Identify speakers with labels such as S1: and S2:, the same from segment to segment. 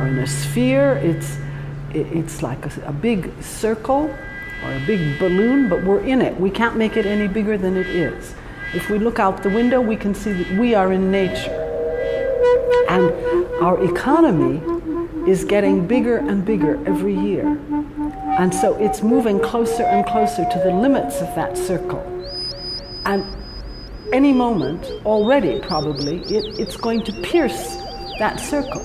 S1: In a sphere, it's like a big circle or a big balloon, but we're in it. We can't make it any bigger than it is. If we look out the window, we can see that we are in nature. And our economy is getting bigger and bigger every year. And so it's moving closer and closer to the limits of that circle. And any moment, already probably, it's going to pierce that circle.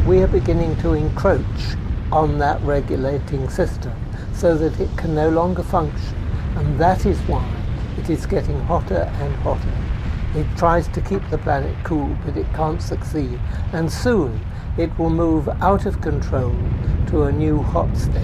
S2: We are beginning to encroach on that regulating system so that it can no longer function, and that is why it is getting hotter and hotter. It tries to keep the planet cool, but it can't succeed, and soon it will move out of control to a new hot state.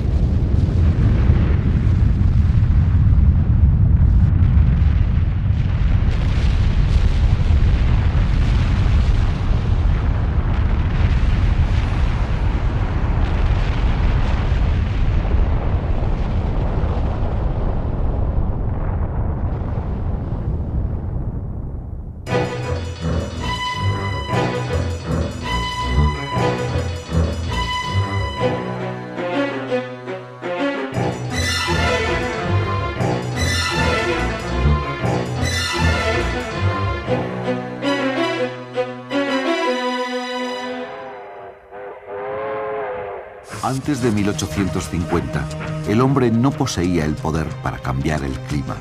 S3: Antes de 1850, el hombre no poseía el poder para cambiar el clima.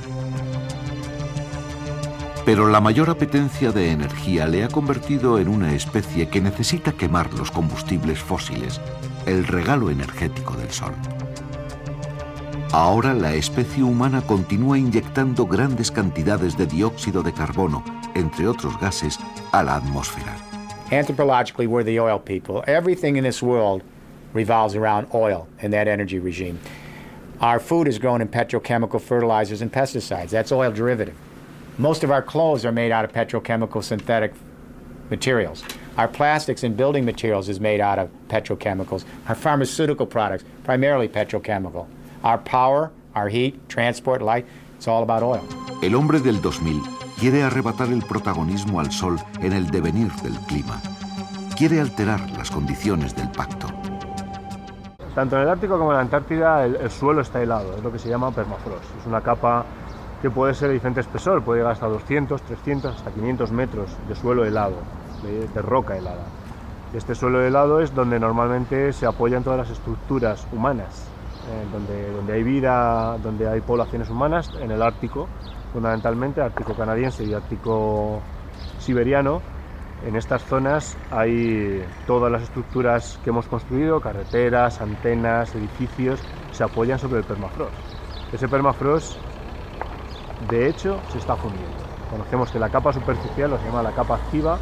S3: Pero la mayor apetencia de energía le ha convertido en una especie que necesita quemar los combustibles fósiles, el regalo energético del Sol. Ahora la especie humana continúa inyectando grandes cantidades de dióxido de carbono, entre otros gases, a la atmósfera.
S4: Anthropologically, we're the oil people. Everything in this world revolves around oil and that energy regime. Our food is grown in petrochemical fertilizers and pesticides. That's oil derivative. Most of our clothes are made out of petrochemical synthetic materials. Our plastics and building materials is made out of petrochemicals. Our pharmaceutical products, primarily petrochemical. Our power, our heat, transport, light, it's all about oil.
S3: El hombre del 2000 quiere arrebatar el protagonismo al Sol en el devenir del clima. Quiere alterar las condiciones del pacto.
S5: Tanto en el Ártico como en la Antártida el suelo está helado, es lo que se llama permafrost. Es una capa que puede ser de diferente espesor, puede llegar hasta 200, 300, hasta 500 metros de suelo helado, de roca helada. Este suelo helado es donde normalmente se apoyan todas las estructuras humanas, donde hay vida, donde hay poblaciones humanas, en el Ártico, fundamentalmente, Ártico canadiense y Ártico siberiano. En estas zonas hay todas las estructuras que hemos construido, carreteras, antenas, edificios, se apoyan sobre el permafrost. Ese permafrost, de hecho, se está fundiendo. Conocemos que la capa superficial, lo se llama la capa activa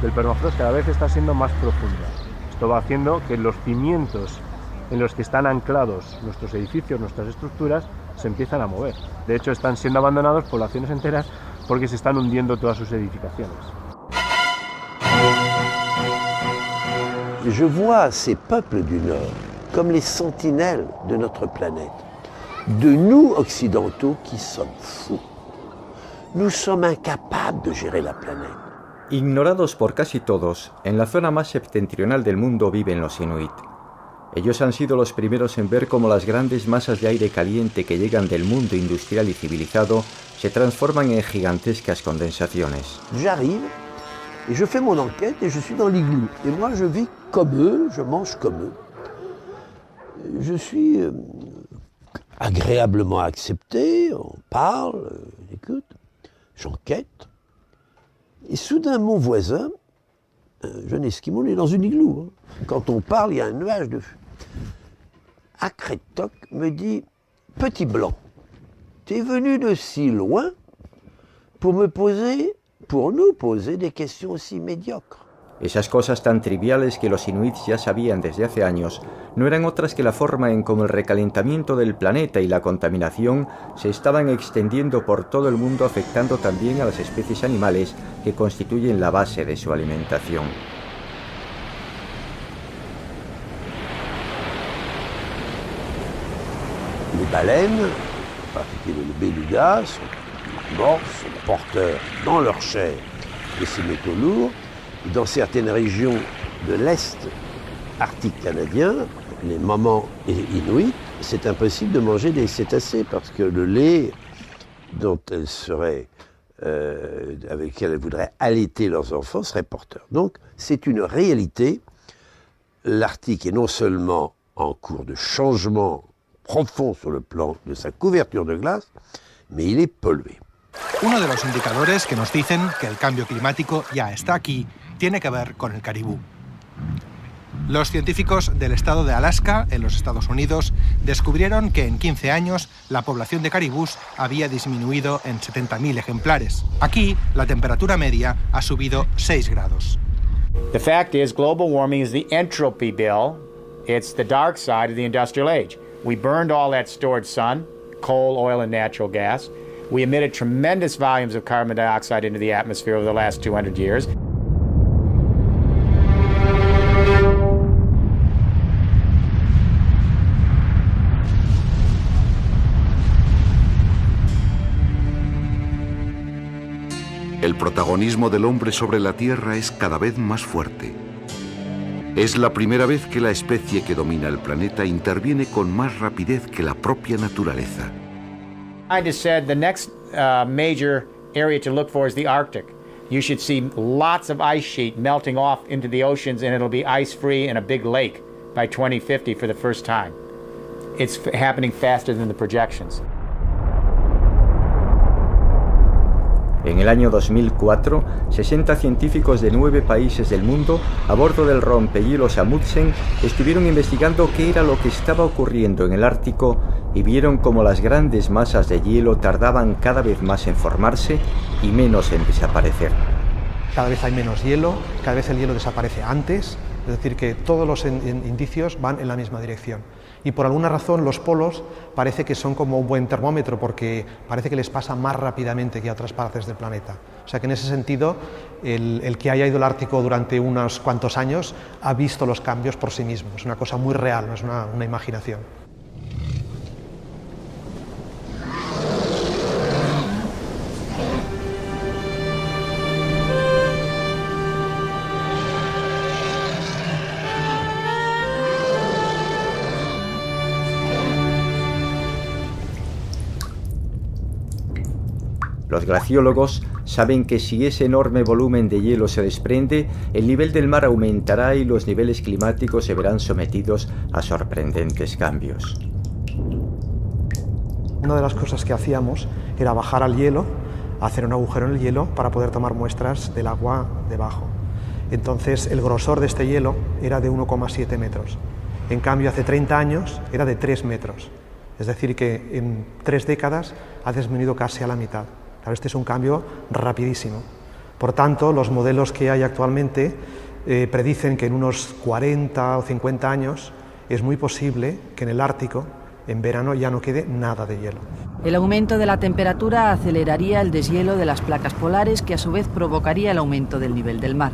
S5: del permafrost, cada vez está siendo más profunda. Esto va haciendo que los cimientos en los que están anclados nuestros edificios, nuestras estructuras, se empiezan a mover. De hecho, están siendo abandonados poblaciones enteras porque se están hundiendo todas sus edificaciones.
S6: Je vois ces peuples du Nord comme les sentinelles de notre planète, de nous occidentaux qui sommes fous. Nous sommes incapables de gérer la planète.
S7: Ignorados por casi todos, en la zona más septentrional del mundo viven los Inuit. Ellos han sido los primeros en ver cómo las grandes masas de aire caliente que llegan del mundo industrial y civilizado se transforman en gigantescas condensaciones.
S6: J'arrive et je fais mon enquête et je suis dans l'igloo. Et moi je vis comme eux, je mange comme eux. je suis agréablement accepté, on parle, écoute, j'enquête. Et soudain, mon voisin, un jeune esquimau, est dans une igloo. Quand on parle, il y a un nuage de feu. Akretok me dit, petit blanc, tu es venu de si loin pour nous poser des questions aussi médiocres.
S7: Esas cosas tan triviales que los inuits ya sabían desde hace años no eran otras que la forma en cómo el recalentamiento del planeta y la contaminación se estaban extendiendo por todo el mundo, afectando también a las especies animales que constituyen la base de su alimentación.
S6: Les baleines, en particulier le beluga, sont morts, sont porteurs dans leur chair de ces métaux lourds. Dans certaines régions de l'Est arctique canadien, les mamans inuits, c'est impossible de manger des cétacés parce que le lait dont elles seraient, avec lequel elles voudraient allaiter leurs enfants serait porteur. Donc c'est une réalité. L'Arctique est non seulement en cours de changement profond sur le plan de sa couverture de glace, mais il est pollué.
S8: Uno de los indicadores que nos dicen que el cambio climático ya está aquí tiene que ver con el caribú. Los científicos del estado de Alaska, en los Estados Unidos, descubrieron que en 15 años la población de caribús había disminuido en 70.000 ejemplares. Aquí, la temperatura media ha subido 6 grados.
S4: The fact is, global warming is the entropy bill. It's the dark side of the industrial age. We burned all that stored sun, coal, oil, and natural gas. We emitted tremendous volumes of carbon dioxide into the atmosphere over the last 200 years.
S3: El protagonismo del hombre sobre la Tierra es cada vez más fuerte. Es la primera vez que la especie que domina el planeta interviene con más rapidez que la propia naturaleza.
S4: Scientists said the next major area to look for is the Arctic. You should see lots of ice sheet melting off into the oceans, and it'll be ice-free in a big lake by 2050 for the first time. It's happening faster than the projections.
S7: En el año 2004, 60 científicos de 9 países del mundo, a bordo del rompehielos Amundsen, estuvieron investigando qué era lo que estaba ocurriendo en el Ártico y vieron cómo las grandes masas de hielo tardaban cada vez más en formarse y menos en desaparecer.
S8: Cada vez hay menos hielo, cada vez el hielo desaparece antes, es decir, que todos los indicios van en la misma dirección. Y por alguna razón los polos parece que son como un buen termómetro porque parece que les pasa más rápidamente que a otras partes del planeta. O sea que en ese sentido el que haya ido al Ártico durante unos cuantos años ha visto los cambios por sí mismo. Es una cosa muy real, no es una imaginación.
S7: Los glaciólogos saben que si ese enorme volumen de hielo se desprende, el nivel del mar aumentará y los niveles climáticos se verán sometidos a sorprendentes cambios.
S8: Una de las cosas que hacíamos era bajar al hielo, hacer un agujero en el hielo para poder tomar muestras del agua debajo. Entonces el grosor de este hielo era de 1,7 metros. En cambio, hace 30 años era de 3 metros. Es decir, que en 3 décadas ha disminuido casi a la mitad. Claro, este es un cambio rapidísimo. Por tanto, los modelos que hay actualmente predicen que en unos 40 o 50 años es muy posible que en el Ártico, en verano, ya no quede nada de hielo.
S9: El aumento de la temperatura aceleraría el deshielo de las placas polares, que a su vez provocaría el aumento del nivel del mar.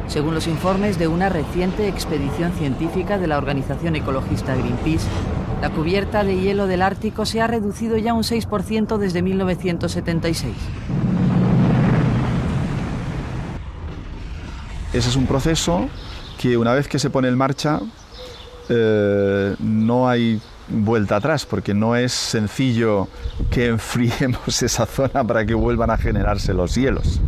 S9: Según los informes de una reciente expedición científica de la organización ecologista Greenpeace, la cubierta de hielo del Ártico se ha reducido ya un 6% desde 1976.
S10: Ese es un proceso que una vez que se pone en marcha no hay vuelta atrás, porque no es sencillo que enfriemos esa zona para que vuelvan a generarse los hielos.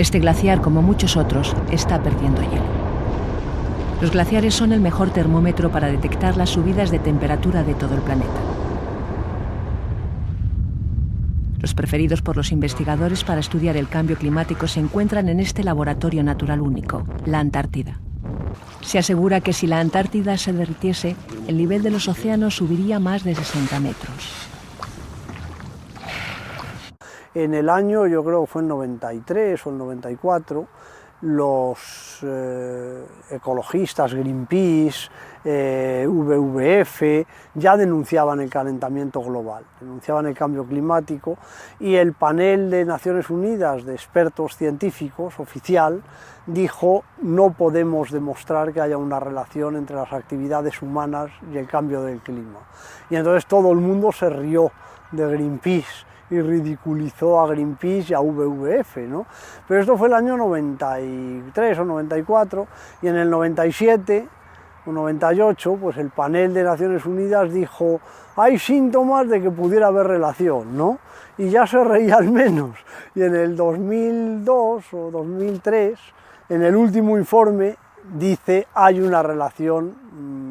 S11: Este glaciar, como muchos otros, está perdiendo hielo. Los glaciares son el mejor termómetro para detectar las subidas de temperatura de todo el planeta. Los preferidos por los investigadores para estudiar el cambio climático se encuentran en este laboratorio natural único, la Antártida. Se asegura que si la Antártida se derritiese, el nivel de los océanos subiría más de 60 metros.
S12: En el año, yo creo que fue el 93 o el 94, los ecologistas, Greenpeace, WWF, ya denunciaban el calentamiento global, denunciaban el cambio climático, y el panel de Naciones Unidas de expertos científicos oficial dijo: no podemos demostrar que haya una relación entre las actividades humanas y el cambio del clima. Y entonces todo el mundo se rió de Greenpeace y ridiculizó a Greenpeace y a WWF, ¿no? Pero esto fue el año 93 o 94, y en el 97 o 98, pues el panel de Naciones Unidas dijo: hay síntomas de que pudiera haber relación, ¿no? Y ya se reía al menos. Y en el 2002 o 2003, en el último informe, dice: hay una relación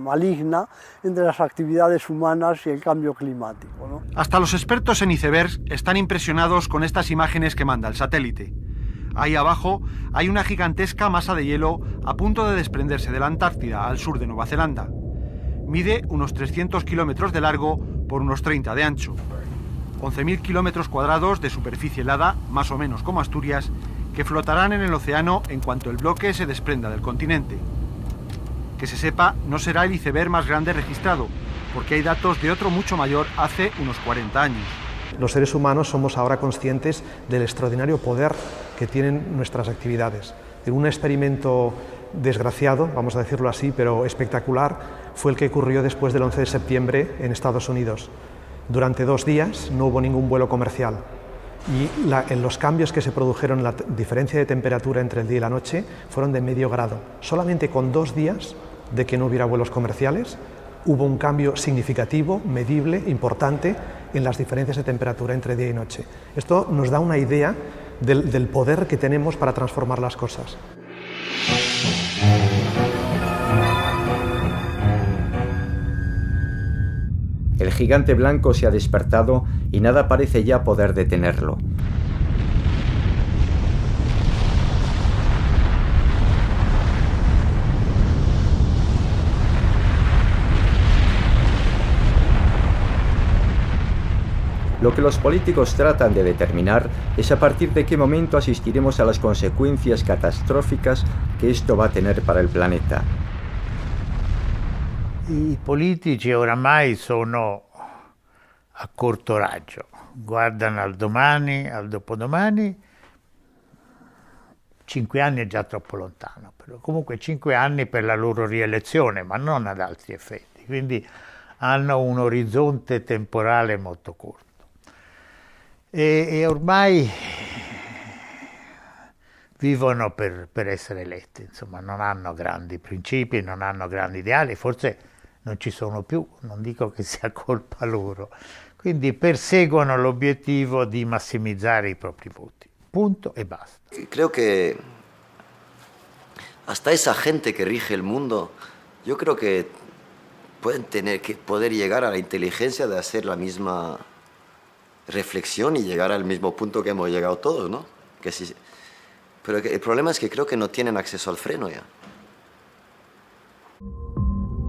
S12: maligna entre las actividades humanas y el cambio climático, ¿no?
S13: Hasta los expertos en icebergs están impresionados con estas imágenes que manda el satélite. Ahí abajo hay una gigantesca masa de hielo a punto de desprenderse de la Antártida, al sur de Nueva Zelanda. Mide unos 300 kilómetros de largo por unos 30 de ancho. 11.000 kilómetros cuadrados de superficie helada, más o menos como Asturias, que flotarán en el océano en cuanto el bloque se desprenda del continente. Que se sepa, no será el iceberg más grande registrado, porque hay datos de otro mucho mayor hace unos 40 años.
S8: Los seres humanos somos ahora conscientes del extraordinario poder que tienen nuestras actividades. Un experimento desgraciado, vamos a decirlo así, pero espectacular, fue el que ocurrió después del 11 de septiembre en Estados Unidos. Durante 2 días no hubo ningún vuelo comercial. Y en los cambios que se produjeron, la diferencia de temperatura entre el día y la noche fueron de medio grado. Solamente con 2 días de que no hubiera vuelos comerciales, hubo un cambio significativo, medible, importante en las diferencias de temperatura entre día y noche. Esto nos da una idea del poder que tenemos para transformar las cosas.
S7: El gigante blanco se ha despertado y nada parece ya poder detenerlo. Lo que los políticos tratan de determinar es a partir de qué momento asistiremos a las consecuencias catastróficas que esto va a tener para el planeta.
S14: I politici oramai sono a corto raggio, guardano al domani, al dopodomani. 5 anni è già troppo lontano, però comunque 5 anni per la loro rielezione, ma non ad altri effetti, quindi hanno un orizzonte temporale molto corto. E ormai vivono per essere eletti, insomma, non hanno grandi principi, non hanno grandi ideali, forse non ci sono più, non dico che sia colpa loro, quindi perseguono l'obiettivo di massimizzare i propri voti, punto e basta.
S15: Creo que hasta esa gente que rige el mundo, yo creo que pueden tener que poder llegar a la inteligencia de hacer la misma reflexión y llegar al mismo punto que hemos llegado todos, ¿no? Que sí, pero el problema es que creo que no tienen acceso al freno ya.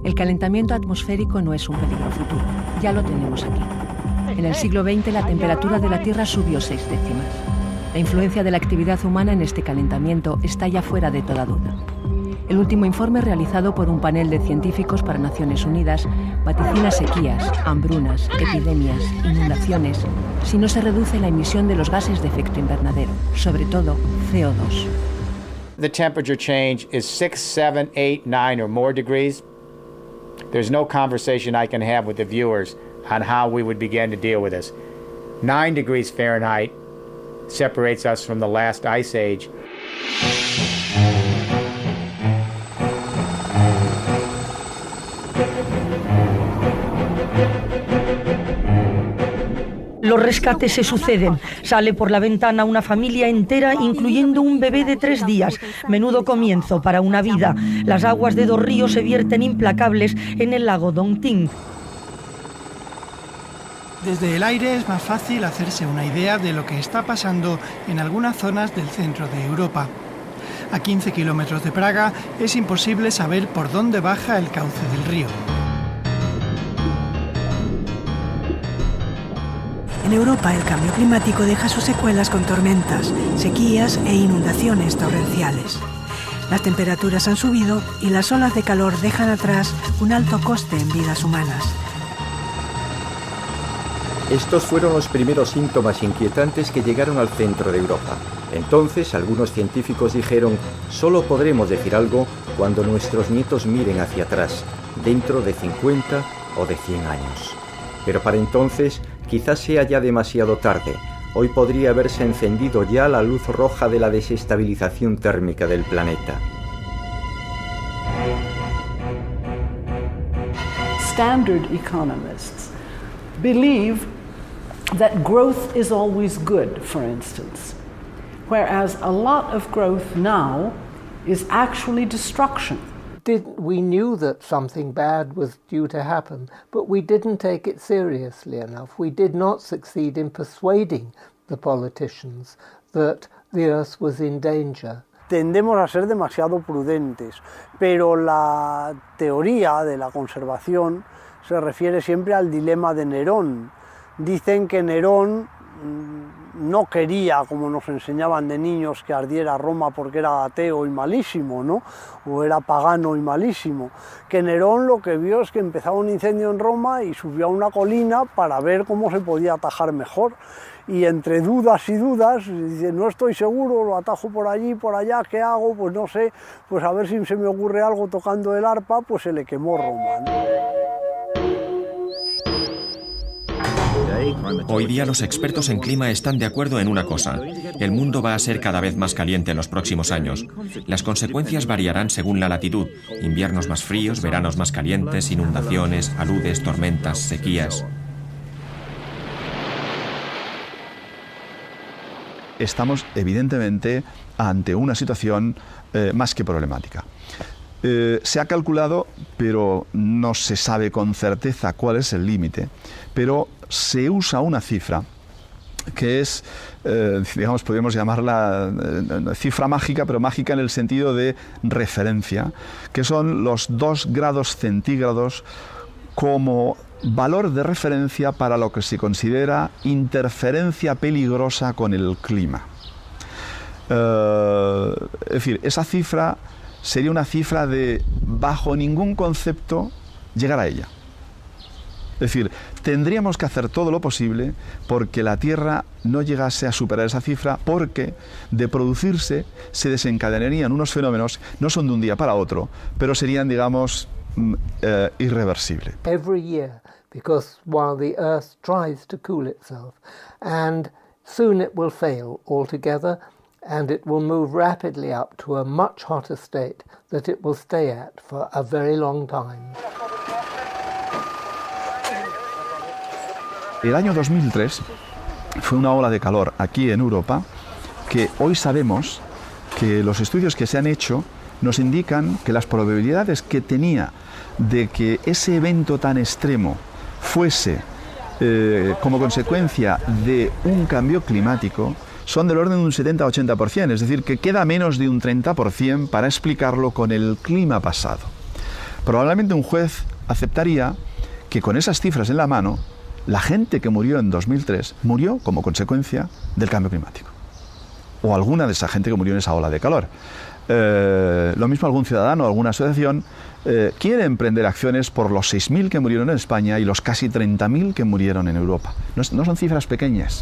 S11: El calentamiento atmosférico no es un peligro futuro, ya lo tenemos aquí. En el siglo XX la temperatura de la Tierra subió 6 décimas. La influencia de la actividad humana en este calentamiento está ya fuera de toda duda. El último informe realizado por un panel de científicos para Naciones Unidas vaticina sequías, hambrunas, epidemias, inundaciones, si no se reduce la emisión de los gases de efecto invernadero, sobre todo CO2.
S4: The temperature change is 6, 7, 8, 9 or more degrees. There's no conversation I can have with the viewers on how we would begin to deal with this. 9 degrees Fahrenheit separates us from the last ice age.
S9: Lo
S16: Los rescates se suceden. Sale por la ventana una familia entera, incluyendo un bebé de 3 días. Menudo comienzo para una vida. Las aguas de 2 ríos se vierten implacables en el lago Dongting.
S17: Desde el aire es más fácil hacerse una idea de lo que está pasando en algunas zonas del centro de Europa. A 15 kilómetros de Praga es imposible saber por dónde baja el cauce del río.
S18: En Europa el cambio climático deja sus secuelas con tormentas, sequías e inundaciones torrenciales. Las temperaturas han subido y las olas de calor dejan atrás un alto coste en vidas humanas.
S7: Estos fueron los primeros síntomas inquietantes que llegaron al centro de Europa. Entonces, algunos científicos dijeron, solo podremos decir algo cuando nuestros nietos miren hacia atrás, dentro de 50 o de 100 años. Pero para entonces, quizás sea ya demasiado tarde. Hoy podría haberse encendido ya la luz roja de la desestabilización térmica del planeta.
S1: Standard economists believe that growth is always good, for instance, whereas a lot of growth now is actually destruction.
S2: We knew that something bad was due to happen, but we didn't take it seriously enough. We did not succeed in persuading the politicians that the Earth was in danger.
S12: Tendemos a ser demasiado prudentes, pero la teoría de la conservación se refiere siempre al dilema de Nerón. Dicen que Nerón no quería, como nos enseñaban de niños, que ardiera Roma porque era ateo y malísimo, ¿no? O era pagano y malísimo. Que Nerón lo que vio es que empezaba un incendio en Roma y subió a una colina para ver cómo se podía atajar mejor. Y entre dudas y dudas, dice, no estoy seguro, lo atajo por allí, por allá, ¿qué hago? Pues no sé, pues a ver si se me ocurre algo tocando el arpa, pues se le quemó Roma, ¿no?
S19: Hoy día los expertos en clima están de acuerdo en una cosa. El mundo va a ser cada vez más caliente en los próximos años. Las consecuencias variarán según la latitud. Inviernos más fríos, veranos más calientes, inundaciones, aludes, tormentas, sequías.
S10: Estamos evidentemente ante una situación más que problemática. Se ha calculado, pero no se sabe con certeza cuál es el límite, pero se usa una cifra que es, digamos, podríamos llamarla cifra mágica, pero mágica en el sentido de referencia, que son los 2 grados centígrados como valor de referencia para lo que se considera interferencia peligrosa con el clima. Es decir, esa cifra sería una cifra de bajo ningún concepto llegar a ella. Es decir, tendríamos que hacer todo lo posible porque la Tierra no llegase a superar esa cifra, porque de producirse se desencadenarían unos fenómenos, no son de un día para otro, pero serían, digamos, irreversibles.
S2: Every year, because while the Earth tries to cool itself, and soon it will fail altogether, and it will move rapidly up to a much hotter state that it will stay at for a very long time.
S10: El año 2003 fue una ola de calor aquí en Europa que hoy sabemos que los estudios que se han hecho nos indican que las probabilidades que tenía de que ese evento tan extremo fuese como consecuencia de un cambio climático son del orden de un 70-80%, es decir, que queda menos de un 30% para explicarlo con el clima pasado. Probablemente un juez aceptaría que con esas cifras en la mano, la gente que murió en 2003 murió como consecuencia del cambio climático. O alguna de esa gente que murió en esa ola de calor. Lo mismo algún ciudadano o alguna asociación quiere emprender acciones por los 6.000 que murieron en España y los casi 30.000 que murieron en Europa. No son cifras pequeñas.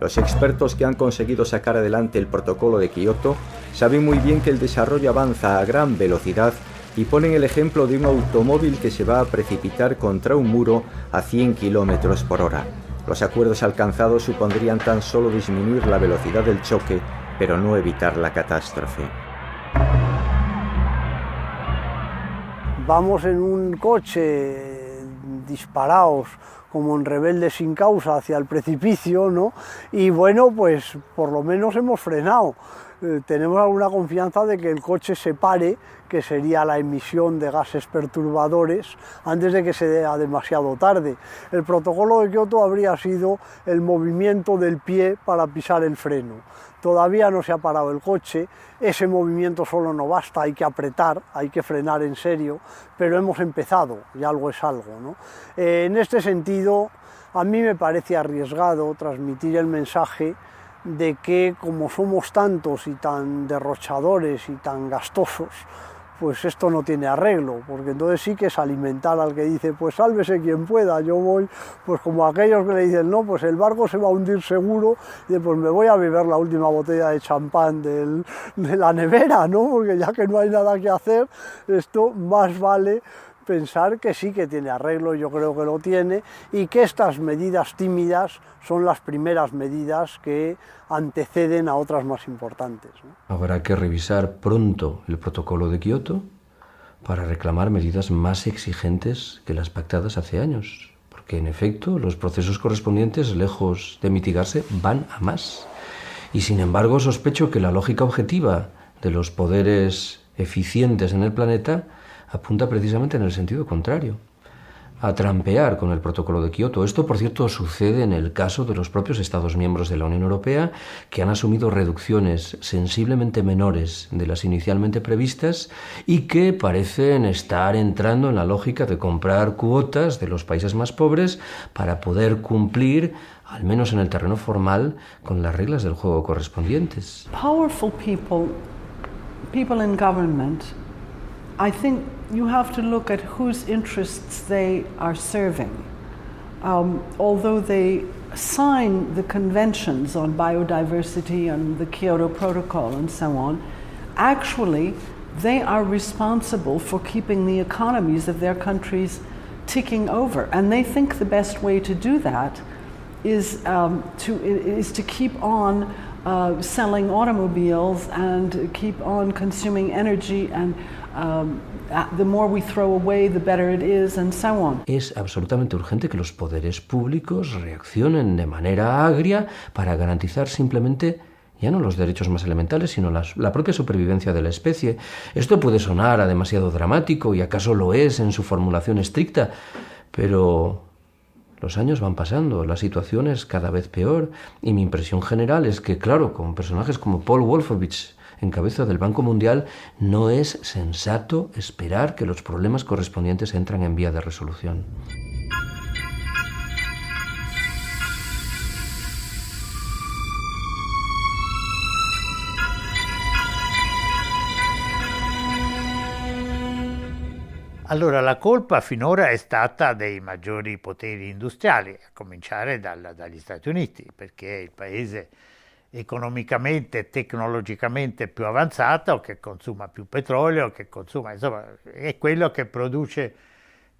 S7: Los expertos que han conseguido sacar adelante el protocolo de Kioto saben muy bien que el desarrollo avanza a gran velocidad y ponen el ejemplo de un automóvil que se va a precipitar contra un muro a 100 km/h. Los acuerdos alcanzados supondrían tan solo disminuir la velocidad del choque pero no evitar la catástrofe.
S12: Vamos en un coche disparados como en rebeldes sin causa hacia el precipicio, ¿no? Y bueno, pues por lo menos hemos frenado. Tenemos alguna confianza de que el coche se pare, que sería la emisión de gases perturbadores, antes de que sea demasiado tarde. El protocolo de Kioto habría sido el movimiento del pie para pisar el freno. Todavía no se ha parado el coche, ese movimiento solo no basta, hay que apretar, hay que frenar en serio, pero hemos empezado y algo es algo, ¿no? En este sentido, a mí me parece arriesgado transmitir el mensaje de que como somos tantos y tan derrochadores y tan gastosos, pues esto no tiene arreglo, porque entonces sí que es alimentar al que dice, pues sálvese quien pueda, yo voy, pues como aquellos que le dicen, no, pues el barco se va a hundir seguro, y pues me voy a beber la última botella de champán de la nevera, ¿no? Porque ya que no hay nada que hacer, esto más vale pensar que sí que tiene arreglo, yo creo que lo tiene, y que estas medidas tímidas son las primeras medidas que anteceden a otras más importantes, ¿no?
S20: Habrá que revisar pronto el protocolo de Kioto para reclamar medidas más exigentes que las pactadas hace años, porque en efecto los procesos correspondientes, lejos de mitigarse, van a más. Y sin embargo sospecho que la lógica objetiva de los poderes eficientes en el planeta apunta precisamente en el sentido contrario, a trampear con el protocolo de Kioto. Esto, por cierto, sucede en el caso de los propios Estados miembros de la Unión Europea, que han asumido reducciones sensiblemente menores de las inicialmente previstas y que parecen estar entrando en la lógica de comprar cuotas de los países más pobres para poder cumplir, al menos en el terreno formal, con las reglas del juego correspondientes.
S1: Powerful people in government, I think you have to look at whose interests they are serving. Although they sign the conventions on biodiversity and the Kyoto Protocol and so on, actually they are responsible for keeping the economies of their countries ticking over. And they think the best way to do that is to keep on selling automobiles and keep on consuming energy, and the more we throw away, the better it is, and so on.
S20: Es absolutamente urgente que los poderes públicos reaccionen de manera agria para garantizar simplemente ya no los derechos más elementales, sino la propia supervivencia de la especie. Esto puede sonar a demasiado dramático, y acaso lo es en su formulación estricta, pero los años van pasando, la situación es cada vez peor, y mi impresión general es que, claro, con personajes como Paul Wolfowitz en cabeza del Banco Mundial, no es sensato esperar que los problemas correspondientes entran en vía de resolución.
S14: Allora, la colpa finora è stata dei maggiori poteri industriali, a cominciare dagli Stati Uniti, perché è il paese economicamente e tecnologicamente più avanzato, che consuma più petrolio, che consuma, insomma, è quello che produce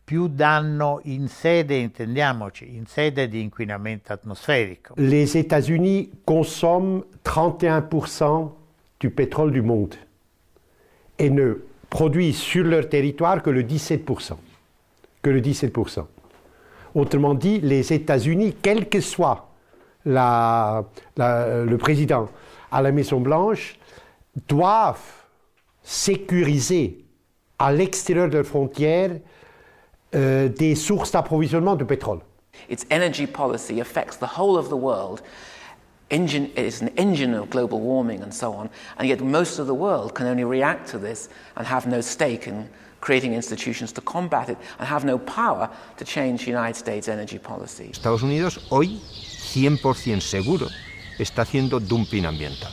S14: più danno in sede, intendiamoci, in sede di inquinamento atmosferico.
S21: Les États-Unis consomment 31% du pétrole du monde et ne produisent sur leur territoire que le 17%. Autrement dit, les États-Unis, quel que soit le président à la Maison-Blanche, doivent sécuriser à l'extérieur de leurs frontières des sources d'approvisionnement de pétrole.
S22: Its energy policy affects the whole of the world. It is an engine of global warming and so on, and yet most of the world can only react to this and have no stake in creating institutions to combat it, and have no power to change the United States energy policy.
S23: Estados Unidos hoy 100% seguro está haciendo dumping ambiental.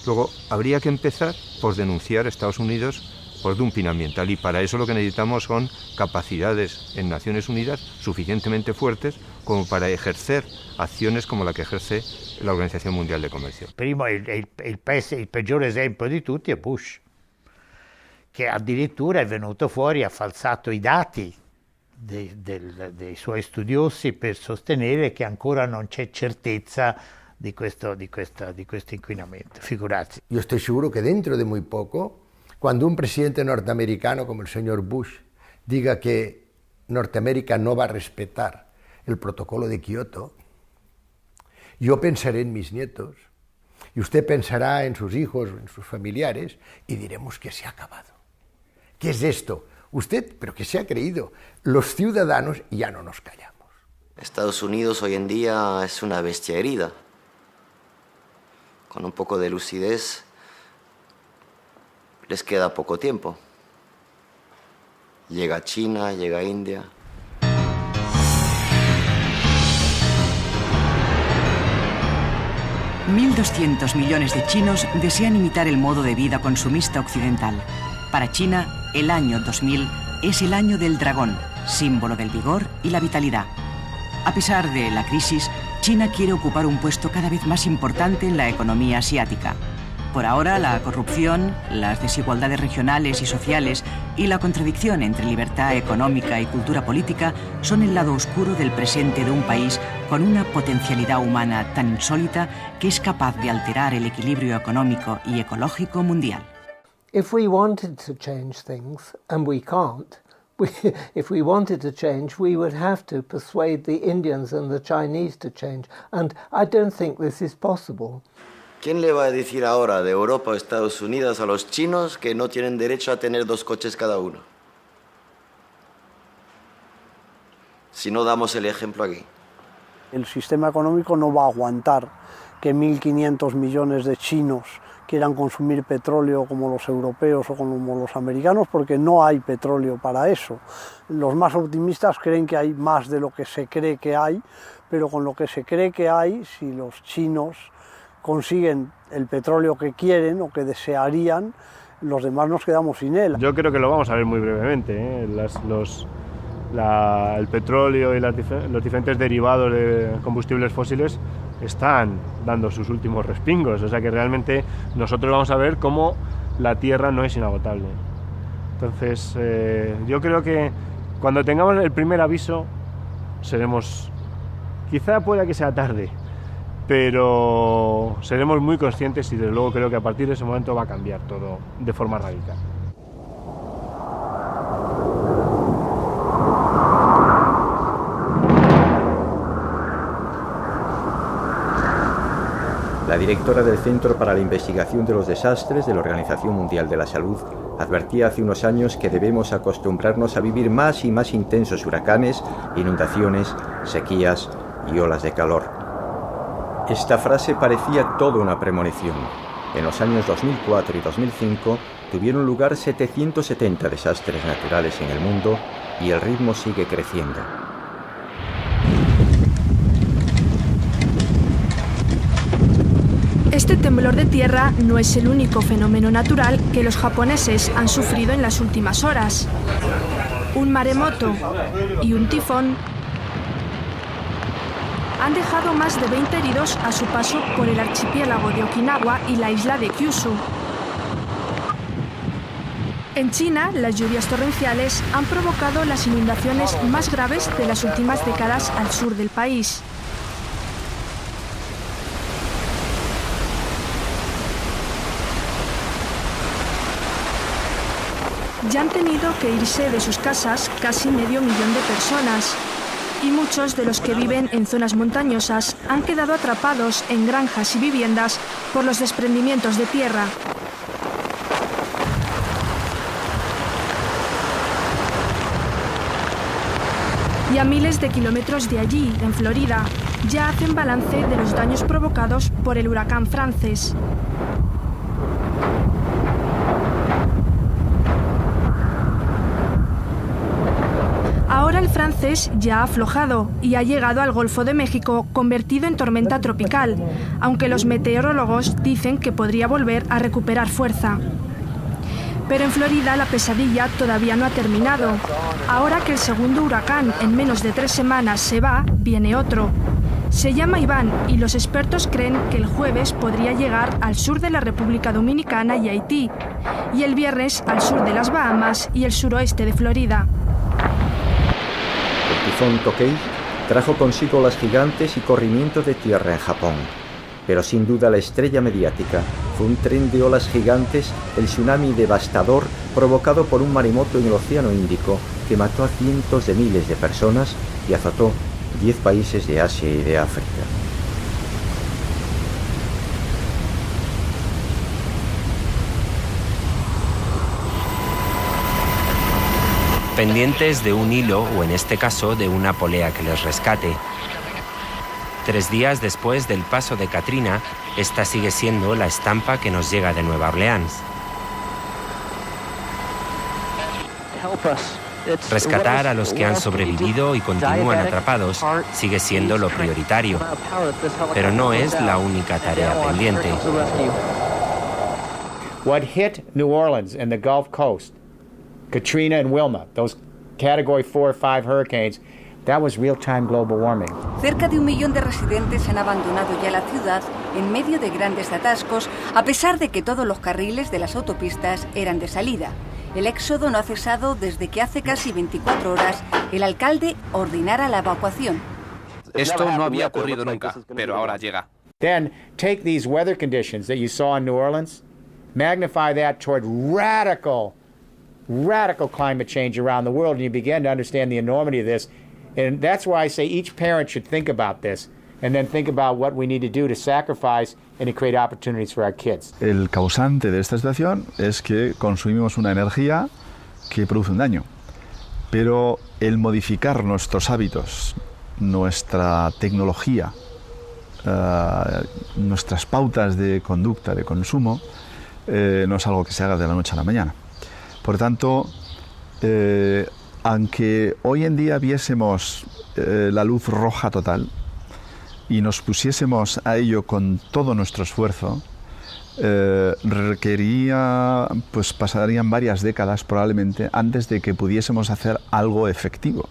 S23: Luego habría que empezar por denunciar a Estados Unidos por dumping ambiental, y para eso lo que necesitamos son capacidades en Naciones Unidas suficientemente fuertes como para ejercer acciones como la que ejerce la Organizzazione Mondiale del Commercio.
S14: Primo, il peggior esempio di tutti è Bush, che addirittura è venuto fuori, ha falsato i dati dei suoi studiosi per sostenere che ancora non c'è certezza di questo inquinamento, figurarsi.
S3: Yo estoy seguro que dentro de muy poco, cuando un presidente norteamericano como el señor Bush diga que Norteamérica no va a respetar el protocolo de Kioto, yo pensaré en mis nietos y usted pensará en sus hijos, en sus familiares y diremos que se ha acabado. ¿Qué es esto? Usted, pero que se ha creído. Los ciudadanos ya no nos callamos.
S15: Estados Unidos hoy en día es una bestia herida. Con un poco de lucidez les queda poco tiempo. Llega China, llega India.
S5: $1.200 millones de chinos desean imitar el modo de vida consumista occidental. Para China, el año 2000 es el año del dragón, símbolo del vigor y la vitalidad. A pesar de la crisis, China quiere ocupar un puesto cada vez más importante en la economía asiática. Por ahora, la corrupción, las desigualdades regionales y sociales y la contradicción entre libertad económica y cultura política son el lado oscuro del presente de un país con una potencialidad humana tan insólita que es capaz de alterar el equilibrio económico y ecológico mundial.
S2: If we wanted to change things, and we can't, if we wanted to change, we would have to persuade the Indians and the Chinese to change, and I don't think this is possible.
S15: ¿Quién le va a decir ahora de Europa o Estados Unidos a los chinos que no tienen derecho a tener 2 coches cada uno? Si no damos el ejemplo aquí.
S12: El sistema económico no va a aguantar que 1.500 millones de chinos quieran consumir petróleo como los europeos o como los americanos, porque no hay petróleo para eso. Los más optimistas creen que hay más de lo que se cree que hay, pero con lo que se cree que hay, si los chinos consiguen el petróleo que quieren o que desearían, los demás nos quedamos sin él.
S6: Yo creo que lo vamos a ver muy brevemente, ¿eh? El petróleo y los diferentes derivados de combustibles fósiles están dando sus últimos respingos, o sea que realmente nosotros vamos a ver cómo la Tierra no es inagotable. Entonces, yo creo que cuando tengamos el primer aviso seremos, quizá pueda que sea tarde, pero seremos muy conscientes y desde luego creo que a partir de ese momento va a cambiar todo de forma radical.
S7: La directora del Centro para la Investigación de los Desastres de la Organización Mundial de la Salud advertía hace unos años que debemos acostumbrarnos a vivir más y más intensos huracanes, inundaciones, sequías y olas de calor. Esta frase parecía toda una premonición. En los años 2004 y 2005 tuvieron lugar 770 desastres naturales en el mundo y el ritmo sigue creciendo.
S24: Este temblor de tierra no es el único fenómeno natural que los japoneses han sufrido en las últimas horas. Un maremoto y un tifón han dejado más de 20 heridos a su paso por el archipiélago de Okinawa y la isla de Kyushu. En China, las lluvias torrenciales han provocado las inundaciones más graves de las últimas décadas al sur del país. Ya han tenido que irse de sus casas casi medio millón de personas. Y muchos de los que viven en zonas montañosas han quedado atrapados en granjas y viviendas por los desprendimientos de tierra. Y a miles de kilómetros de allí, en Florida, ya hacen balance de los daños provocados por el huracán Frances. Ahora el Frances ya ha aflojado y ha llegado al Golfo de México convertido en tormenta tropical, aunque los meteorólogos dicen que podría volver a recuperar fuerza. Pero en Florida la pesadilla todavía no ha terminado. Ahora que el segundo huracán en menos de 3 semanas se va, viene otro. Se llama Iván y los expertos creen que el jueves podría llegar al sur de la República Dominicana y Haití, y el viernes al sur de las Bahamas y el suroeste de Florida.
S7: El tifón Tokei trajo consigo olas gigantes y corrimientos de tierra en Japón. Pero sin duda la estrella mediática fue un tren de olas gigantes, el tsunami devastador provocado por un maremoto en el Océano Índico que mató a cientos de miles de personas y azotó 10 países de Asia y de África.
S4: Pendientes de un hilo o en este caso de una polea que les rescate. 3 días después del paso de Katrina, esta sigue siendo la estampa que nos llega de Nueva Orleans. Rescatar a los que han sobrevivido y continúan atrapados sigue siendo lo prioritario, pero no es la única tarea pendiente.
S8: What hit New Orleans and the Gulf Coast, Katrina and Wilma, those Category 4 or 5 hurricanes, that was real-time global warming.
S11: Cerca de 1 millón de residentes han abandonado ya la ciudad en medio de grandes atascos, a pesar de que todos los carriles de las autopistas eran de salida. El éxodo no ha cesado desde que hace casi 24 horas el alcalde ordenara la evacuación.
S13: Esto no había ocurrido nunca, pero ahora llega.
S8: Then take these weather conditions that you saw in New Orleans, magnify that toward radical climate change around the world, and you begin to understand the enormity of this. And that's why I say each parent should think about this, and then think about what we need to do to sacrifice and to create opportunities for our kids.
S10: El causante de esta situación es que consumimos una energía que produce un daño, pero el modificar nuestros hábitos, nuestra tecnología, nuestras pautas de conducta, de consumo, no es algo que se haga de la noche a la mañana. Por tanto, aunque hoy en día viésemos la luz roja total y nos pusiésemos a ello con todo nuestro esfuerzo, pues pasarían varias décadas probablemente antes de que pudiésemos hacer algo efectivo.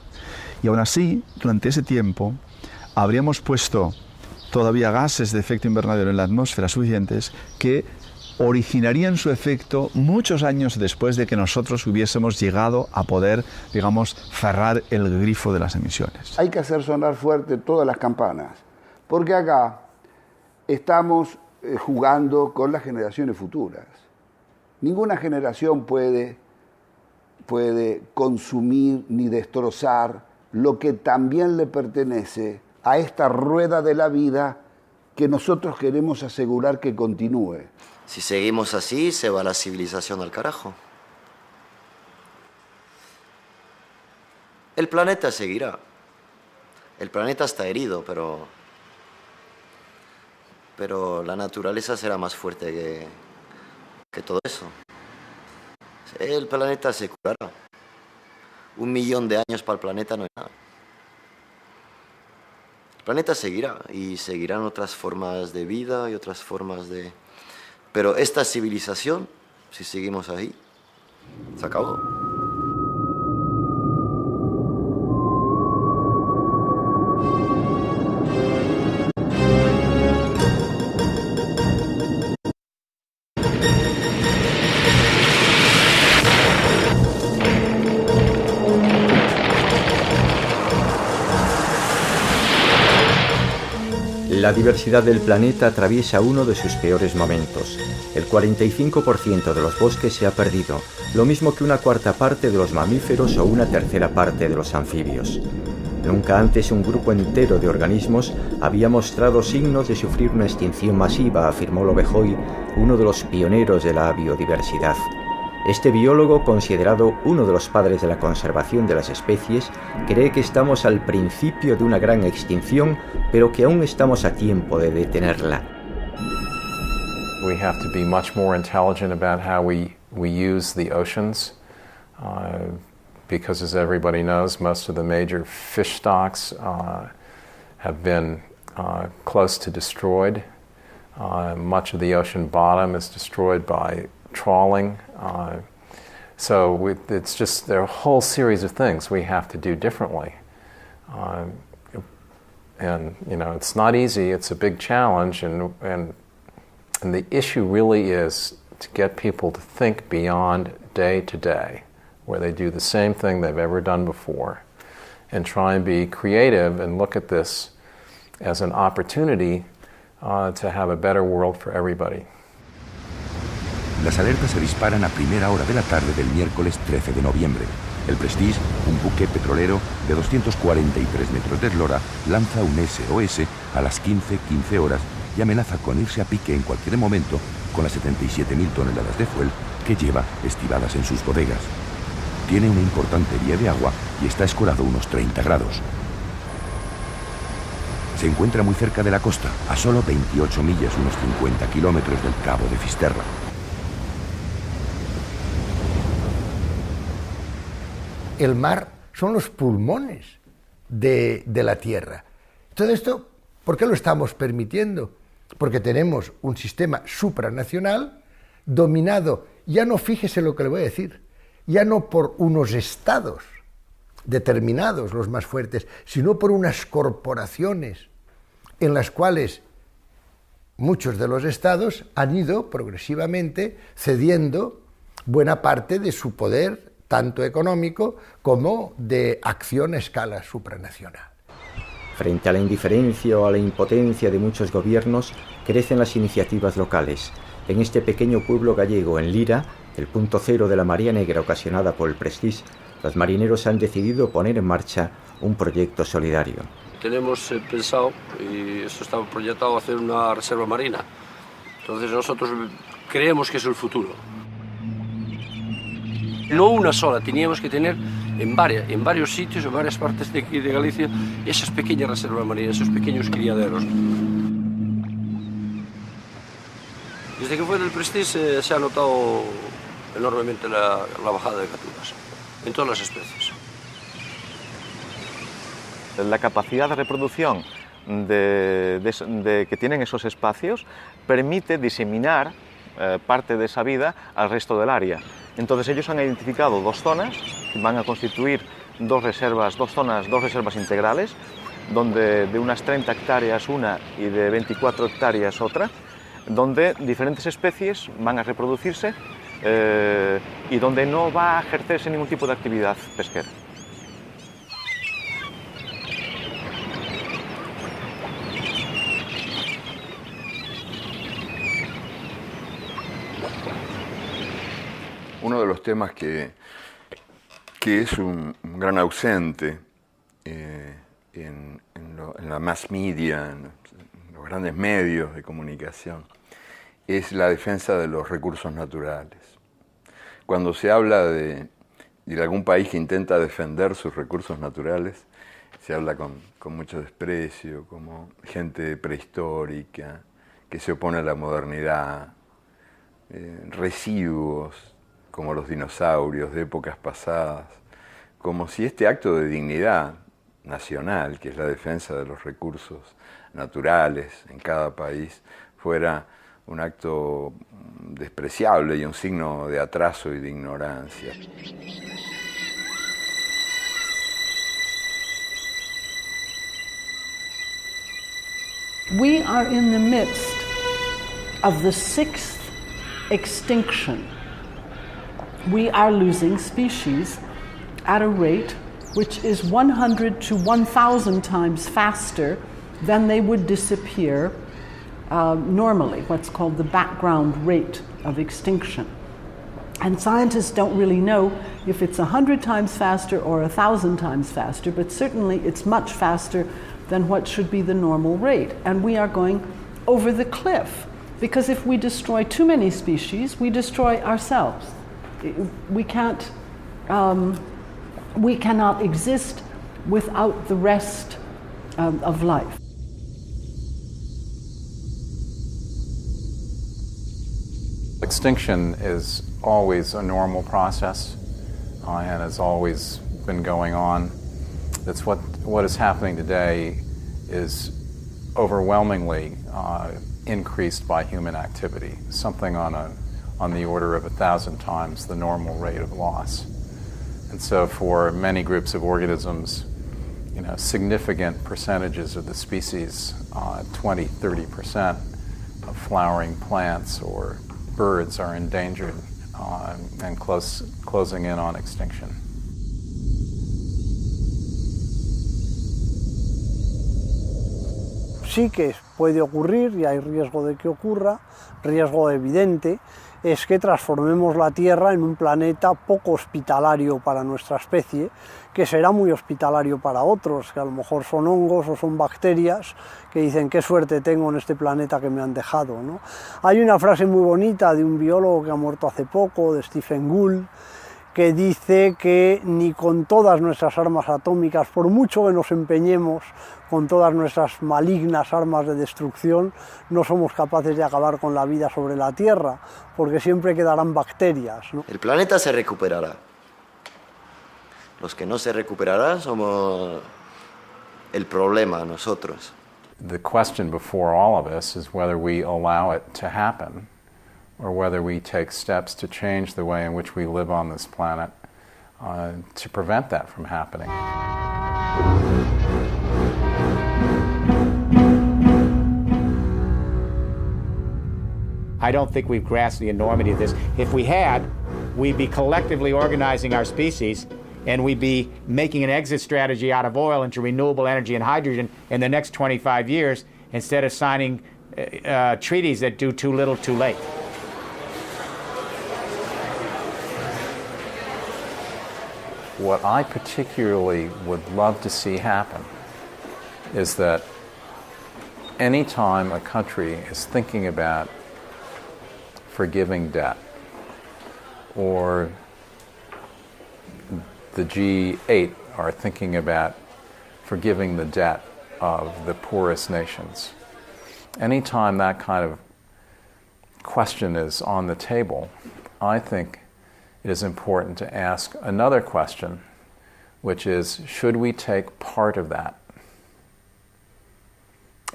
S10: Y aún así, durante ese tiempo, habríamos puesto todavía gases de efecto invernadero en la atmósfera suficientes que originarían su efecto muchos años después de que nosotros hubiésemos llegado a poder, digamos, cerrar el grifo de las emisiones.
S25: Hay que hacer sonar fuerte todas las campanas, porque acá estamos jugando con las generaciones futuras. Ninguna generación puede consumir ni destrozar lo que también le pertenece a esta rueda de la vida que nosotros queremos asegurar que continúe.
S15: Si seguimos así, se va la civilización al carajo. El planeta seguirá. El planeta está herido, pero la naturaleza será más fuerte que todo eso. El planeta se curará. 1 millón de años para el planeta no es nada. El planeta seguirá y seguirán otras formas de vida y otras formas de... Pero esta civilización, si seguimos ahí, se acabó.
S7: La diversidad del planeta atraviesa uno de sus peores momentos. El 45% de los bosques se ha perdido, lo mismo que 1/4 parte de los mamíferos o 1/3 parte de los anfibios. Nunca antes un grupo entero de organismos había mostrado signos de sufrir una extinción masiva, afirmó Lovejoy, uno de los pioneros de la biodiversidad. Este biólogo, considerado uno de los padres de la conservación de las especies, cree que estamos al principio de una gran extinción, pero que aún estamos a tiempo de detenerla.
S26: We have to be much more intelligent about how we use the oceans, because as everybody knows, most of the major fish stocks have been close to destroyed. Much of the ocean bottom is destroyed by trawling. So it's just, there are a whole series of things we have to do differently. And, you know, it's not easy, it's a big challenge, and the issue really is to get people to think beyond day to day, where they do the same thing they've ever done before, and try and be creative and look at this as an opportunity to have a better world for everybody.
S1: Las alertas se disparan a primera hora de la tarde del miércoles 13 de noviembre. El Prestige, un buque petrolero de 243 metros de eslora, lanza un SOS a las 15:15 horas y amenaza con irse a pique en cualquier momento con las 77.000 toneladas de fuel que lleva estivadas en sus bodegas. Tiene una importante vía de agua y está escorado unos 30 grados. Se encuentra muy cerca de la costa, a solo 28 millas, unos 50 kilómetros del Cabo de Fisterra.
S3: El mar son los pulmones de la Tierra. Todo esto, ¿por qué lo estamos permitiendo? Porque tenemos un sistema supranacional dominado, ya no, fíjese lo que le voy a decir, ya no por unos estados determinados, los más fuertes, sino por unas corporaciones en las cuales muchos de los estados han ido progresivamente cediendo buena parte de su poder, tanto económico como de acción a escala supranacional.
S7: Frente a la indiferencia o a la impotencia de muchos gobiernos, crecen las iniciativas locales. En este pequeño pueblo gallego, en Lira, el punto cero de la marea negra ocasionada por el Prestige, los marineros han decidido poner en marcha un proyecto solidario.
S9: Tenemos pensado, y esto está proyectado, hacer una reserva marina. Entonces nosotros creemos que es el futuro. No una sola, teníamos que tener en varios sitios, en varias partes de Galicia, esas pequeñas reservas marinas, esos pequeños criaderos. Desde que fue del Prestige se ha notado enormemente la bajada de capturas, en todas las especies.
S16: La capacidad de reproducción que tienen esos espacios permite diseminar parte de esa vida al resto del área. Entonces ellos han identificado dos zonas, van a constituir dos reservas integrales, donde de unas 30 hectáreas una y de 24 hectáreas otra, donde diferentes especies van a reproducirse y donde no va a ejercerse ningún tipo de actividad pesquera.
S17: Uno de los temas que es un gran ausente en la mass media, en los grandes medios de comunicación, es la defensa de los recursos naturales. Cuando se habla de algún país que intenta defender sus recursos naturales, se habla con mucho desprecio, como gente prehistórica, que se opone a la modernidad, residuos, como los dinosaurios de épocas pasadas, como si este acto de dignidad nacional, que es la defensa de los recursos naturales en cada país, fuera un acto despreciable y un signo de atraso y de ignorancia.
S18: We are in the midst of the 6th extinction. We are losing species at a rate which is 100 to 1,000 times faster than they would disappear normally, what's called the background rate of extinction. And scientists don't really know if it's 100 times faster or 1,000 times faster, but certainly it's much faster than what should be the normal rate. And we are going over the cliff, because if we destroy too many species, we destroy ourselves. We cannot exist without the rest of life.
S26: Extinction is always a normal process and has always been going on. That's what is happening today is overwhelmingly increased by human activity, something on the order of 1,000 times the normal rate of loss. And so for many groups of organisms, significant percentages of the species, 20, 30% of flowering plants or birds are endangered and closing in on extinction.
S12: sí que puede ocurrir y hay riesgo de que ocurra, riesgo evidente, es que transformemos la Tierra en un planeta poco hospitalario para nuestra especie, que será muy hospitalario para otros, que a lo mejor son hongos o son bacterias, que dicen qué suerte tengo en este planeta que me han dejado, ¿no? Hay una frase muy bonita de un biólogo que ha muerto hace poco, de Stephen Gould, que dice que ni con todas nuestras armas atómicas, por mucho que nos empeñemos con todas nuestras malignas armas de destrucción, no somos capaces de acabar con la vida sobre la Tierra, porque siempre quedarán bacterias, ¿no?
S15: El planeta se recuperará. Los que no se recuperarán somos el problema, nosotros.
S26: The question before all of us is whether we allow it to happen, or whether we take steps to change the way in which we live on this planet to prevent that from happening.
S8: I don't think we've grasped the enormity of this. If we had, we'd be collectively organizing our species, and we'd be making an exit strategy out of oil into renewable energy and hydrogen in the next 25 years, instead of signing treaties that do too little too late.
S26: What I particularly would love to see happen is that any time a country is thinking about forgiving debt, or the G8 are thinking about forgiving the debt of the poorest nations, anytime that kind of question is on the table, I think it is important to ask another question, which is, should we take part of that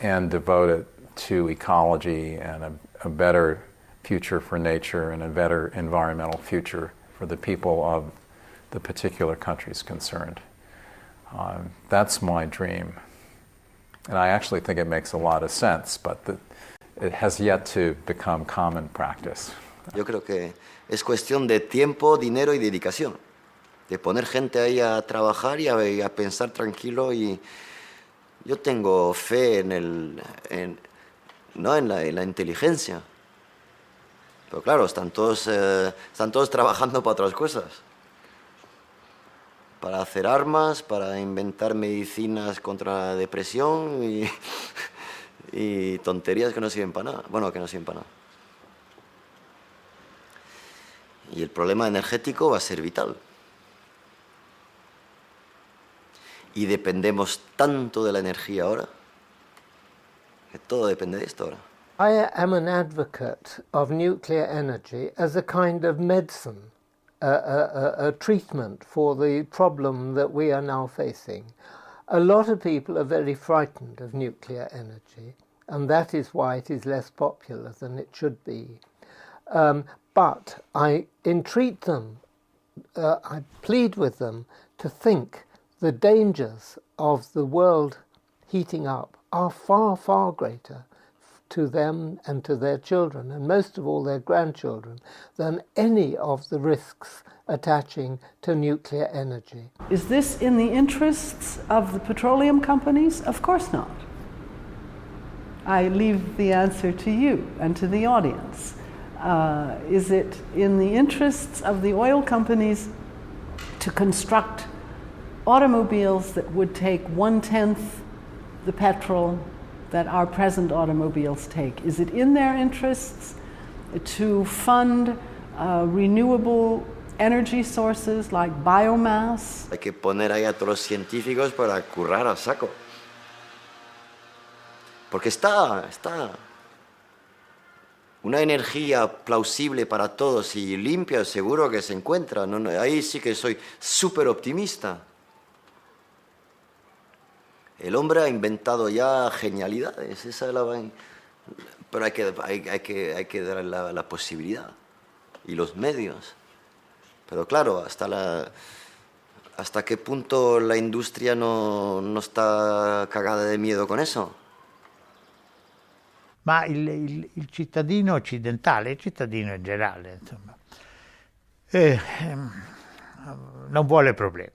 S26: and devote it to ecology and a better future for nature and a better environmental future for the people of the particular countries concerned? That's my dream. And I actually think it makes a lot of sense, but it has yet to become common practice.
S15: Yo creo que es cuestión de tiempo, dinero y dedicación. De poner gente ahí a trabajar y a pensar tranquilo. Y yo tengo fe en la inteligencia. Pero claro, están todos trabajando para otras cosas. Para hacer armas, para inventar medicinas contra la depresión y tonterías que no sirven para nada. Bueno, que no sirven para nada. Y el problema energético va a ser vital. Y dependemos tanto de la energía ahora, que todo depende de esto ahora.
S2: I am an advocate of nuclear energy as a kind of medicine, a treatment for the problem that we are now facing. A lot of people are very frightened of nuclear energy, and that is why it is less popular than it should be. But I entreat them, I plead with them to think the dangers of the world heating up are far, far greater to them and to their children, and most of all their grandchildren, than any of the risks attaching to nuclear energy.
S18: Is this in the interests of the petroleum companies? Of course not. I leave the answer to you and to the audience. Is it in the interests of the oil companies to construct automobiles that would take 1/10 the petrol that our present automobiles take? Is it in their interests to fund renewable energy sources like biomass?
S15: Hay que poner ahí a todos los científicos para currar a saco. Porque está una energía plausible para todos y limpia, seguro que se encuentra. No, ahí sí que soy súper optimista. El hombre ha inventado ya genialidades, pero hay que dar la posibilidad y los medios. Pero claro, hasta qué punto la industria no está cagada de miedo con eso.
S14: Ma il cittadino occidentale, il cittadino in generale, insomma, non vuole problemi.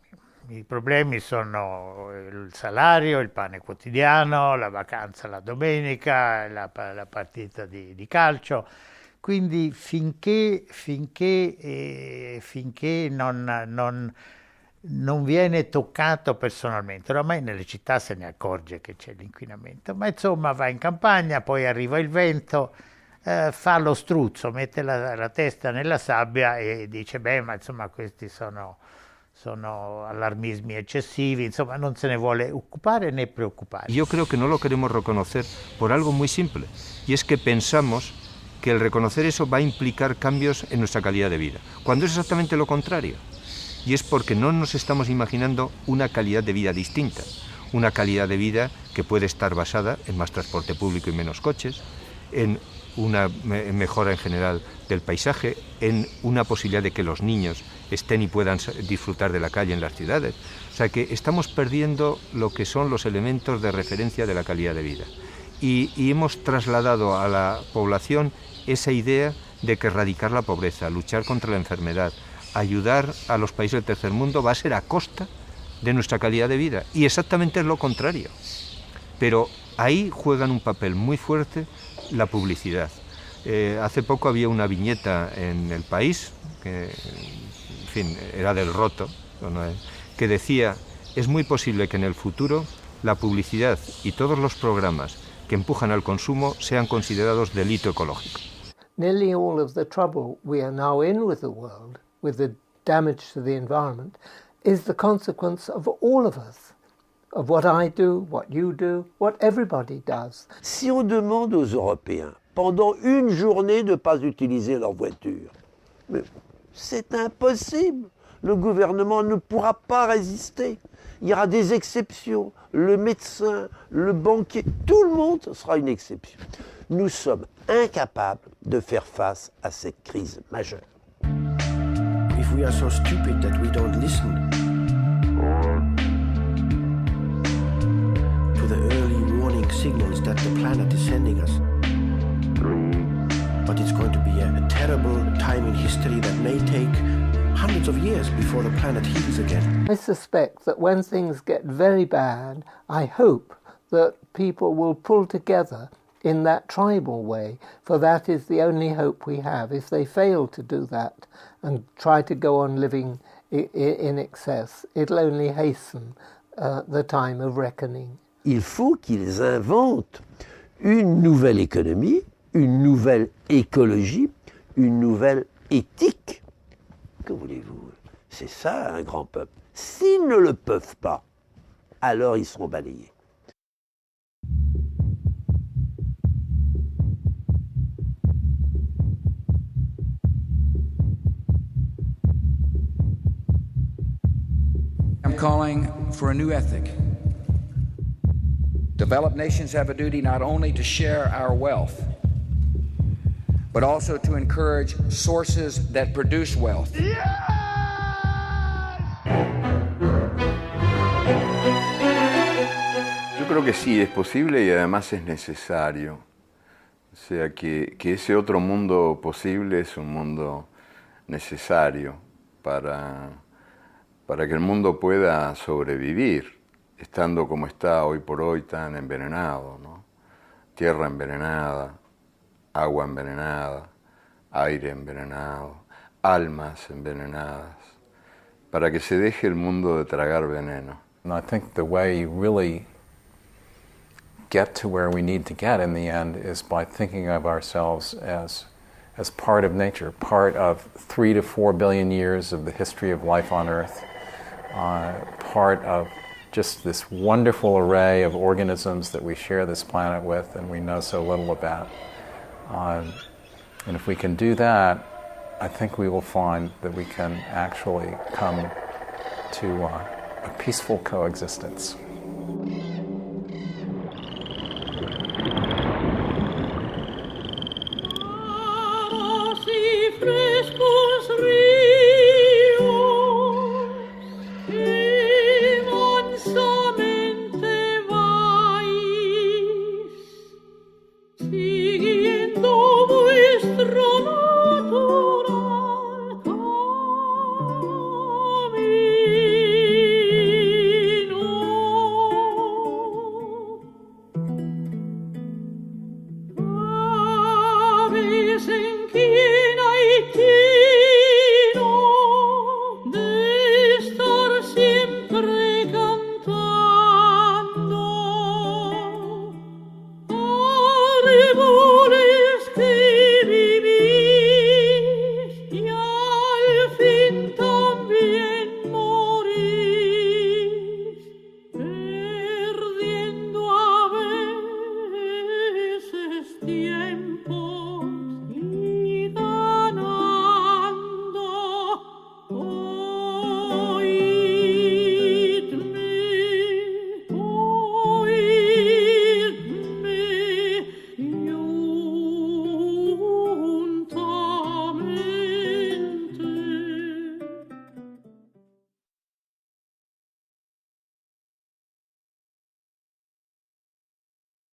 S14: I problemi sono il salario, il pane quotidiano, la vacanza la domenica, la partita di calcio. Quindi finché non viene toccato personalmente, oramai nelle città se ne accorge che c'è l'inquinamento, ma insomma va in campagna, poi arriva il vento, fa lo struzzo, mette la testa nella sabbia e dice beh, ma insomma questi sono alarmismi excesivi, insomma non se ne vuole ocupare ni preocupare.
S5: Yo creo que no lo queremos reconocer por algo muy simple, y es que pensamos que el reconocer eso va a implicar cambios en nuestra calidad de vida, cuando es exactamente lo contrario. Y es porque no nos estamos imaginando una calidad de vida distinta, una calidad de vida que puede estar basada en más transporte público y menos coches, en una mejora en general del paisaje, en una posibilidad de que los niños estén y puedan disfrutar de la calle en las ciudades. O sea que estamos perdiendo lo que son los elementos de referencia de la calidad de vida. Y hemos trasladado a la población esa idea de que erradicar la pobreza, luchar contra la enfermedad, ayudar a los países del tercer mundo va a ser a costa de nuestra calidad de vida. Y exactamente es lo contrario. Pero ahí juegan un papel muy fuerte la publicidad. Hace poco había una viñeta en El País, que en fin, era del Roto, que decía, es muy posible que en el futuro la publicidad y todos los programas que empujan al consumo sean considerados delito ecológico.
S2: Nearly all of the trouble we are now in with the world, with the damage to the environment, is the consequence of all of us, of what I do, what you do, what everybody does.
S19: Si on demande aux Européens pendant une journée de ne pas utiliser leur voiture, mais c'est impossible. Le gouvernement ne pourra pas résister. Il y aura des exceptions. Le médecin, le banquier, tout le monde sera une exception. Nous sommes incapables de faire face à cette crise majeure.
S20: If we are so stupid that we don't listen to the early warning signals that the planet is sending us, but it's going to be a terrible time in history that may take hundreds of years before the planet heals again.
S2: I suspect that when things get very bad, I hope that people will pull together in that tribal way, for that is the only hope we have. If they fail to do that and try to go on living in excess, it'll only hasten the time of reckoning.
S19: Il faut qu'ils inventent une nouvelle économie, une nouvelle écologie, une nouvelle éthique. Que voulez-vous? C'est ça un grand peuple. S'ils ne le peuvent pas, alors ils seront balayés.
S21: I'm calling for a new ethic. Developed nations have a duty not only to share our wealth, but also to encourage sources that produce wealth.
S17: Yo creo que sí, es posible y además es necesario. O sea, que ese otro mundo posible es un mundo necesario para que el mundo pueda sobrevivir, estando como está hoy por hoy tan envenenado, ¿no? Tierra envenenada, agua envenenada, aire envenenado, almas envenenadas, para que se deje el mundo de tragar veneno.
S26: And I think the way you really get to where we need to get in the end is by thinking of ourselves as part of nature, part of 3 to 4 billion years of the history of life on Earth, part of just this wonderful array of organisms that we share this planet with and we know so little about. And if we can do that, I think we will find that we can actually come to a peaceful coexistence.